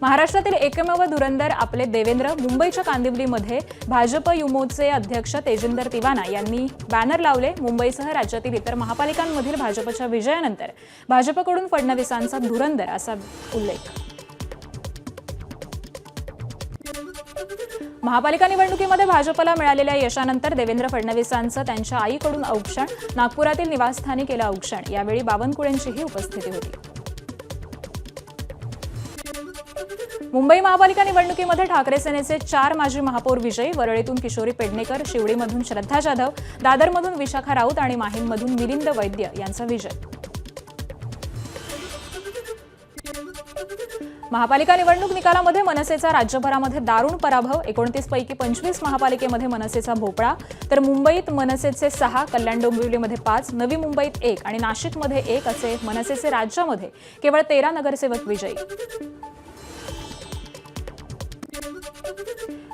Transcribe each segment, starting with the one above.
महाराष्ट्रातील एकमेव धुरंधर आपले देवेंद्र मुंबईच्या कांदिवलीमध्ये भाजप युमोचे अध्यक्ष तेजिंदर तिवाना यांनी बॅनर लावले। मुंबईसह राज्यातील इतर महापालिकांमधील भाजपच्या विजयानंतर भाजपकडून फडणवीसांचा धुरंधर असा उल्लेख। महापालिका निवडणुकीमध्ये भाजपला मिळालेल्या यशानंतर देवेंद्र फडणवीसांचं त्यांच्या आईकडून औक्षण, नागपुरातील निवासस्थानी केलं औक्षण। यावेळी बावनकुळेंचीही उपस्थिती होती। मुंबई महापालिका निवडणुकीमध्ये ठाकरे सेनेचे 4 माजी महापौर विजयी। वरळीतून किशोरी पेडणेकर, शिवडीमधून श्रद्धा जाधव, दादरमधून विशाखा राऊत आणि माहीममधून मिलिंद वैद्य यांचा विजय। महापालिका निवडणूक निकालामध्ये मनसेचा राज्यभरामध्ये दारुण पराभव। 29 पैकी 25 महापालिकेमध्ये मनसेचा भोपळा, तर मुंबईत मनसेचे 6, कल्याण डोंबिवलीमध्ये 5, नवी मुंबईत 1 आणि नाशिकमध्ये 1 असे मनसेचे राज्यामध्ये केवळ 13 नगरसेवक विजयी।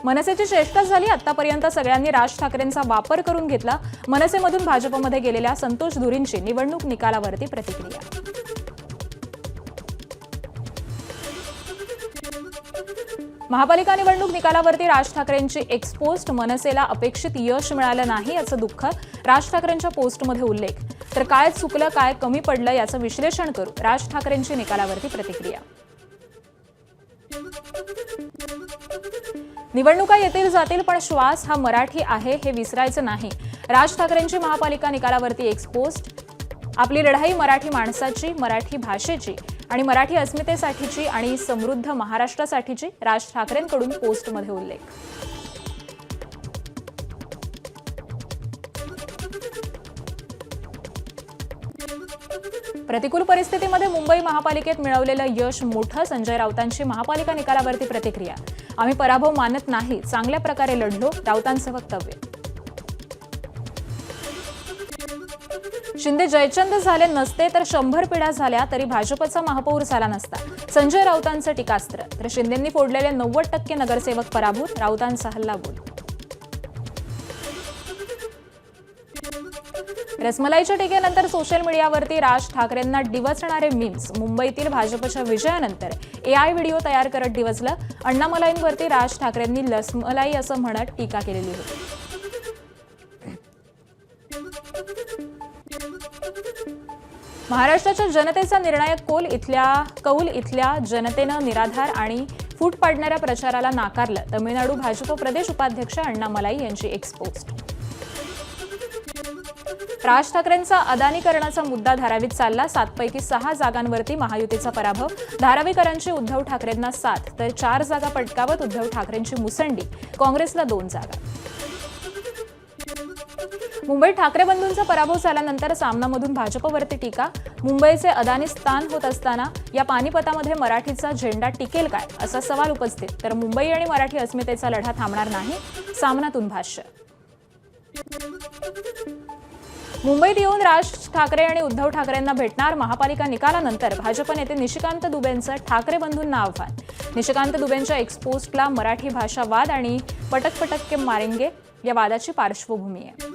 मनसेची श्रेष्ठच झाली। आतापर्यंत सगळ्यांनी राज ठाकरेंचा वापर करून घेतला। मनसेमधून भाजपमध्ये गेलेल्या संतोष धुरींची निवडणूक निकालावरती प्रतिक्रिया। महापालिका निवडणूक निकालावरती राज ठाकरेंची एक्सपोस्ट। मनसेला अपेक्षित यश मिळालं नाही याचं दुःख राज ठाकरेंच्या पोस्टमध्ये उल्लेख। तर काय चुकलं, काय कमी पडलं याचं विश्लेषण करू राज ठाकरेंची निकालावरती प्रतिक्रिया। निवडणुका येतील जातील पण श्वास हा मराठी आहे हे विसरायचं नाही। राज ठाकरेंची महापालिका निकालावरती एक्सपोस्ट। आपली लढाई मराठी माणसाची, मराठी भाषेची आणि मराठी अस्मितेसाठीची आणि समृद्ध महाराष्ट्रासाठीची। राज ठाकरेंकडून पोस्टमध्ये उल्लेख। प्रतिकूल परिस्थितीमध्ये मुंबई महापालिकेत मिळवलेलं यश मोठं। संजय राऊतांची महापालिका निकालावरती प्रतिक्रिया। आम्ही पराभव मानत नाही, चांगल्या प्रकारे लढलो, राऊतांचं वक्तव्य। शिंदे जयचंद झाले नसते तर 100 पिढ्या झाल्या तरी भाजपचा महापौर झाला नसता, संजय राऊतांचं टीकास्त्र। तर शिंदेंनी फोडलेले 90% नगरसेवक पराभूत, राऊतांचा हल्लाबोल। रसमलाईच्या टीकेनंतर सोशल मीडियावरती राज ठाकरेंना डिवचणारे मीम्स। मुंबईतील भाजपच्या विजयानंतर AI व्हिडिओ तयार करत डिवचलं। अण्णामलाईंवरती राज ठाकरेंनी रसमलाई असं म्हणत टीका केलेली होती। महाराष्ट्राच्या जनतेचा निर्णायक कौल इथल्या जनतेनं निराधार आणि फूट पाडणाऱ्या प्रचाराला नाकारलं। तमिळनाडू भाजप प्रदेश उपाध्यक्ष अण्णामलाई यांची एक्सपोस्ट। राज ठाकरेंचा अदानीकरणाचा मुद्दा धारावीत चालला। 7 पैकी 6 जागांवरती महायुतीचा पराभव। धारावीकरांची उद्धव ठाकरेंना 7 तर 4 जागा पटकावत उद्धव ठाकरेंची मुसंडी। काँग्रेसला 2 जागा। मुंबईत ठाकरे बंधूंचा पराभव झाल्यानंतर सामनामधून भाजपवरती टीका। मुंबईचे अदानी स्थान होत असताना या पानिपतामध्ये मराठीचा झेंडा टिकेल काय असा सवाल उपस्थित। तर मुंबई आणि मराठी अस्मितेचा लढा थांबणार नाही, सामनातून भाष्य। मुंबईत येऊन राज ठाकरे आणि उद्धव ठाकरेंना भेटणार। महापालिका निकालानंतर भाजप नेते निशिकांत दुबेंचं ठाकरे बंधूंना आव्हान। निशिकांत दुबेंच्या एक्सपोस्टला मराठी भाषा वाद आणि पटक पटक के मारेंगे या वादाची पार्श्वभूमी आहे।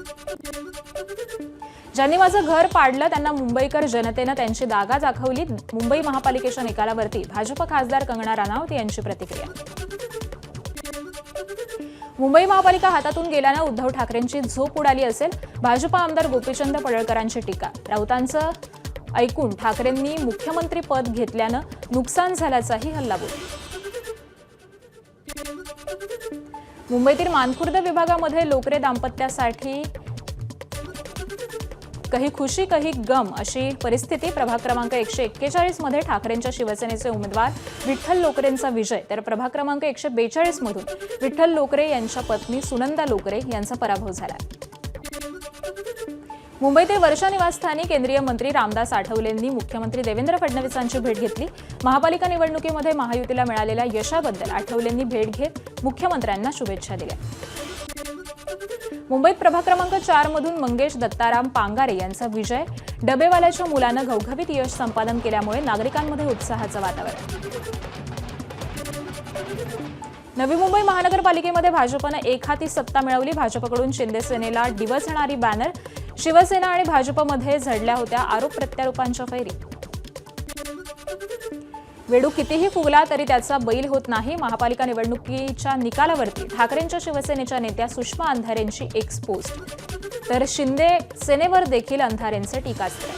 ज्यांनी माझं घर पाडलं त्यांना मुंबईकर जनतेनं त्यांची दागा दाखवली। मुंबई महापालिकेच्या निकालावरती भाजप खासदार कंगना राणावत यांची प्रतिक्रिया। मुंबई महापालिका हातातून गेल्यानं उद्धव ठाकरेंची झोप उडाली असेल, भाजप आमदार गोपीचंद पडळकरांची टीका। राऊतांचं ऐकून ठाकरेंनी मुख्यमंत्री पद घेतल्यानं नुकसान झाल्याचाही हल्लाबोल। मुंबईतील मानखुर्द विभागामध्ये लोकरे दाम्पत्यासाठी कही खुशी कही गम अशी परिस्थिती। प्रभाग क्रमांक 141 मध्ये ठाकरेंच्या शिवसेनेचे उमेदवार विठ्ठल लोकरेंचा विजय, तर प्रभाग क्रमांक 142 मधून विठ्ठल लोकरे यांच्या पत्नी सुनंदा लोकरे यांचा पराभव झाला। मुंबईतील वर्षा निवासस्थानी केंद्रीय मंत्री रामदास आठवलेंनी मुख्यमंत्री देवेंद्र फडणवीसांची भेट घेतली। महापालिका निवडणुकीमध्ये महायुतीला मिळालेल्या यशाबद्दल आठवलेंनी भेट घेत मुख्यमंत्र्यांना शुभेच्छा दिल्या। मुंबईत प्रभाग क्रमांक 4 मधून मंगेश दत्ताराम पांगारे यांचा विजय। डबेवाल्याच्या मुलानं घवघवीत यश संपादन केल्यामुळे नागरिकांमध्ये उत्साहाचं वातावरण। नवी मुंबई महानगरपालिकेमध्ये भाजपनं एकहाती सत्ता मिळवली। भाजपकडून शिंदे सेनेला डिवचणारी बॅनर। शिवसेना आणि भाजपमध्ये झडल्या होत्या आरोप प्रत्यारोपांच्या फैरी। वेडू कितीही फुगला तरी त्याचा बैल होत नाही. महापालिका निवडणुकीच्या निकालावरती ठाकरेंच्या शिवसेनेच्या नेत्या सुषमा अंधारेंची एक्स पोस्ट. तर शिंदे सेनेवर देखील अंधारेंचे टीकास्त्र.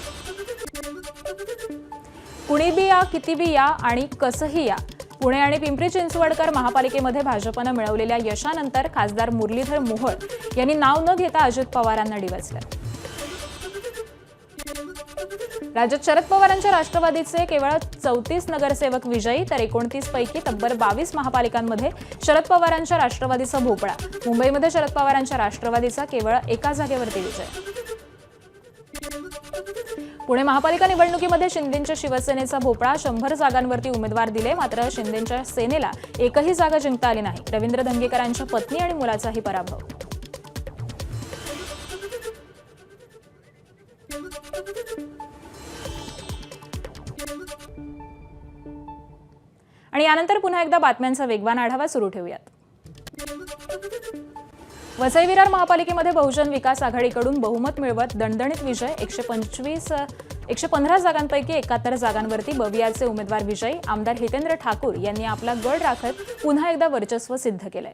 कुणी बी या, किती बी या आणि कसंही या. पुणे आणि पिंपरी चिंचवडकर महापालिकेमध्ये भाजपनं मिळवलेल्या यशानंतर खासदार मुरलीधर मोहोळ यांनी नाव न घेता अजित पवारांना डिवचलं. राज्यात शरद पवारांच्या राष्ट्रवादीचे केवळ 34 नगरसेवक विजयी, तर 29 पैकी तब्बल 22 महापालिकांमध्ये शरद पवारांच्या राष्ट्रवादीचा भोपळा. मुंबईमध्ये शरद पवारांच्या राष्ट्रवादीचा केवळ एका जागेवरती विजय. पुणे महापालिका निवडणुकीमध्ये शिंदेच्या शिवसेनेचा भोपळा. 100 जागांवरती उमेदवार दिले, मात्र शिंदेच्या सेनेला एकही जागा जिंकता आली नाही. रवींद्र धंगेकरांच्या पत्नी आणि मुलाचाही पराभव. आणि यानंतर पुन्हा एकदा बातम्यांचा वेगवान आढावा सुरू ठेवूयात. वसई विरार महापालिकेमध्ये बहुजन विकास आघाडीकडून बहुमत मिळवत दणदणीत विजय. 115 जागांपैकी 71 जागांवरती बवियाचे उमेदवार विजयी. आमदार हितेंद्र ठाकूर यांनी आपला गड राखत पुन्हा एकदा वर्चस्व सिद्ध केलंय.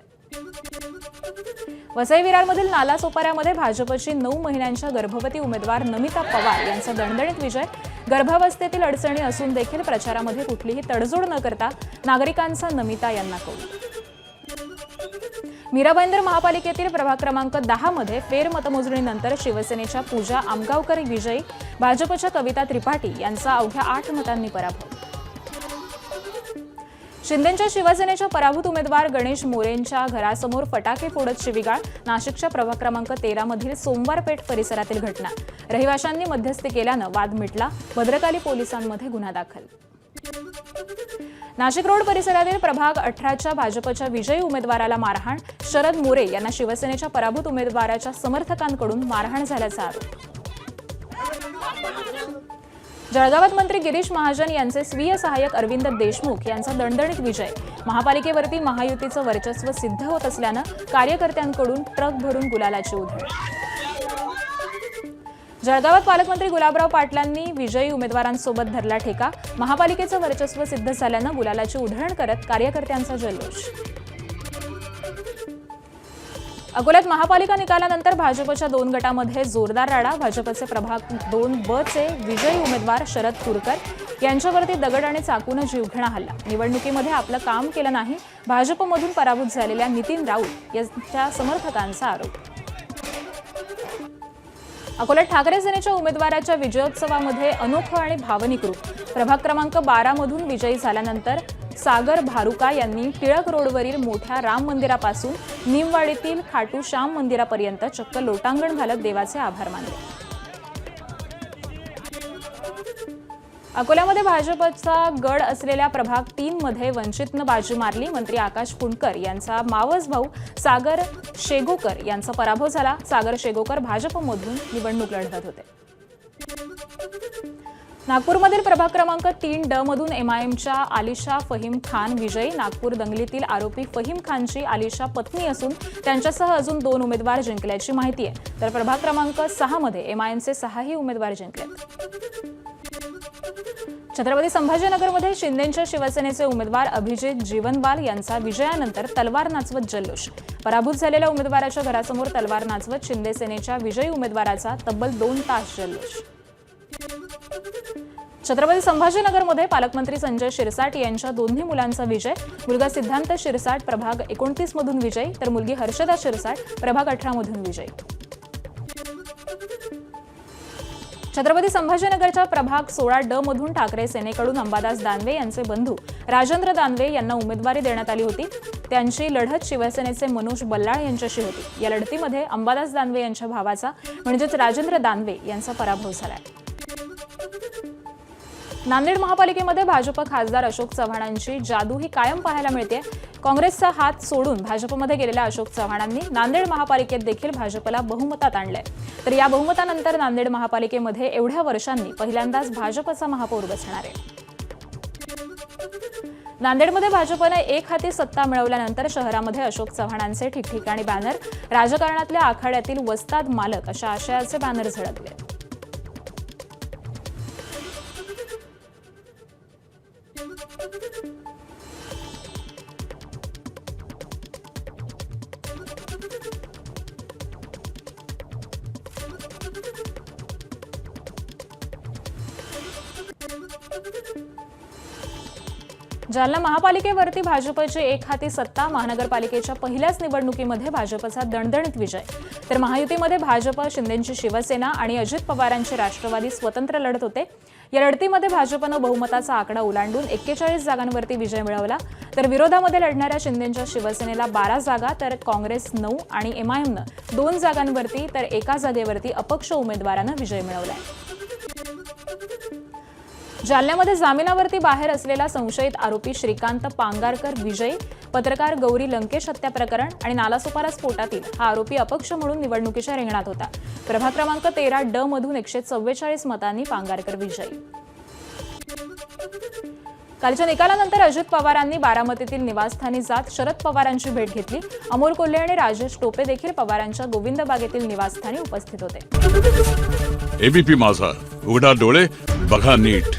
वसई विरारमधील नालासोपाऱ्यामध्ये भाजपची 9 महिन्यांच्या गर्भवती उमेदवार नमिता पवार यांचा दणदणीत विजय. गर्भावस्थेतील अडचणी असून देखील प्रचारामध्ये कुठलीही तडजोड न करता नागरिकांचा नमिता यांना कौल. मीरा भाईंदर महापालिकेतील प्रभाग क्रमांक 10 मध्ये फेरमतमोजणीनंतर शिवसेनेच्या पूजा आमगावकर विजयी. भाजपच्या कविता त्रिपाठी यांचा अवघ्या 8 मतांनी पराभव. शिंदेच्या शिवसेनेच्या पराभूत उमेदवार गणेश मोरेंच्या घरासमोर फटाके फोडत शिवीगाळ. नाशिकच्या प्रभाग क्रमांक 13 मधील सोमवारपेठ परिसरातील घटना. रहिवाशांनी मध्यस्थी केल्यानं वाद मिटला. भद्रकाली पोलिसांमध्ये गुन्हा दाखल. नाशिक रोड परिसरातील प्रभाग 18च्या भाजपच्या विजयी उमेदवाराला मारहाण. शरद मोरे यांना शिवसेनेच्या पराभूत उमेदवाराच्या समर्थकांकडून मारहाण झाल्याचा आरोप. जळगावात मंत्री गिरीश महाजन यांचे स्वीय सहाय्यक अरविंद देशमुख यांचा दणदणीत विजय. महापालिकेवरती महायुतीचं वर्चस्व सिद्ध होत असल्यानं कार्यकर्त्यांकडून ट्रक भरून गुलालाची उधळण. जळगावात पालकमंत्री गुलाबराव पाटलांनी विजयी उमेदवारांसोबत धरला ठेका. महापालिकेचं वर्चस्व सिद्ध झाल्यानं गुलालाची उधळण करत कार्यकर्त्यांचा जल्लोष. अकोल्यात महापालिका निकालानंतर भाजपच्या 2 गटामध्ये जोरदार राडा. भाजपचे प्रभाग 2 चे विजयी उमेदवार शरद तुरकर यांच्यावरती दगड आणि चाकून जीवघेणा हल्ला. निवडणुकीमध्ये आपलं काम केलं नाही, भाजपमधून पराभूत झालेल्या नितीन राऊत यांच्या समर्थकांचा आरोप. अकोल्यात ठाकरे सेनेच्या उमेदवाराच्या विजयोत्सवामध्ये अनोखं आणि भावनिक रूप. प्रभाग क्रमांक 12 मधून विजयी झाल्यानंतर सागर भारुका यांनी टिळक रोडवरील मोठ्या राम मंदिरापासून निमवाडीतील खाटू श्याम मंदिरापर्यंत चक्क लोटांगण घालत देवाचे आभार मानले. अकोल्यामध्ये भाजपचा गड असलेल्या प्रभाग 3 मध्ये वंचितनं बाजी मारली. मंत्री आकाश फुंडकर यांचा मावस भाऊ सागर शेगोकर यांचा पराभव झाला. सागर शेगोकर भाजपमधून निवडणूक लढवत होते. नागपूरमधील प्रभाग क्रमांक 3 ड मधून एमआयएमच्या आलिशा फहीम खान विजयी. नागपूर दंगलीतील आरोपी फहीम खानची आलिशा पत्नी असून त्यांच्यासह अजून 2 उमेदवार जिंकल्याची माहिती आहे. तर प्रभाग क्रमांक 6 मध्ये एमआयएमचे 6ही उमेदवार जिंकलेत. छत्रपती संभाजीनगरमध्ये शिंदेच्या शिवसेनेचे उमेदवार अभिजित जीवनबाल यांचा विजयानंतर तलवार नाचवत जल्लोष. पराभूत झालेल्या उमेदवाराच्या घरासमोर तलवार नाचवत शिंदे सेनेच्या विजयी उमेदवाराचा तब्बल 2 तास जल्लोष. छत्रपती संभाजीनगरमध्ये पालकमंत्री संजय शिरसाट यांच्या दोन्ही मुलांचा विजय. मुलगा सिद्धांत शिरसाट प्रभाग 29 मधून विजयी, तर मुलगी हर्षदा शिरसाट प्रभाग 18 मधून विजयी. छत्रपती संभाजीनगरच्या प्रभाग 16 ड मधून ठाकरे सेनेकडून अंबादास दानवे यांचे बंधू राजेंद्र दानवे यांना उमेदवारी देण्यात आली होती. त्यांची लढत शिवसेनेचे मनोज बल्लाळ यांच्याशी होती. या लढतीमध्ये अंबादास दानवे यांच्या भावाचा म्हणजेच राजेंद्र दानवे यांचा पराभव झालाय. नांदेड महापालिकेमध्ये भाजप खासदार अशोक चव्हाणांची जादू ही कायम पाहायला मिळते. काँग्रेसचा हात सोडून भाजपमध्ये गेलेल्या अशोक चव्हाणांनी नांदेड महापालिकेत देखील भाजपला बहुमतात आणलंय. तर या बहुमतानंतर नांदेड महापालिकेमध्ये एवढ्या वर्षांनी पहिल्यांदाच भाजपचा महापौर बसणार आहे. नांदेडमध्ये भाजपने एक हाती सत्ता मिळवल्यानंतर शहरामध्ये अशोक चव्हाणांचे ठिकठिकाणी बॅनर, राजकारणातल्या आखाड्यातील वस्ताद मालक अशा आशयाचे बॅनर झळकले. जालना महापालिकेवरती भाजपची एकहाती सत्ता. महानगरपालिकेच्या पहिल्याच निवडणुकीमध्ये भाजपचा दणदणीत विजय. तर महायुतीमध्ये भाजप, शिंदेंची शिवसेना आणि अजित पवारांचे राष्ट्रवादी स्वतंत्र लढत होते. या लढतीमध्ये भाजपनं बहुमताचा आकडा ओलांडून 41 जागांवरती विजय मिळवला. तर विरोधामध्ये लढणाऱ्या शिंदेंच्या शिवसेनेला 12 जागा, तर काँग्रेस 9 आणि एमआयएमनं 2 जागांवरती तर एका जागेवरती अपक्ष उमेदवारानं विजय मिळवलाय. जालन्यामध्ये जामिनावरती बाहेर असलेला संशयित आरोपी श्रीकांत पांगारकर विजयी. पत्रकार गौरी लंकेश हत्या प्रकरण आणि नालासोपारा स्फोटातील हा आरोपी अपक्ष म्हणून निवडणुकीच्या रिंगणात होता. प्रभाग क्रमांक 13 मधून 144 मतांनी पांगारकर विजयी. कालच्या निकालानंतर अजित पवारांनी बारामतीतील निवासस्थानी जात शरद पवारांची भेट घेतली. अमोल कोल्हे आणि राजेश टोपे देखील पवारांच्या गोविंद बागेतील निवासस्थानी उपस्थित होते. एबीपी माझा, उघडा डोळे बघा नीट.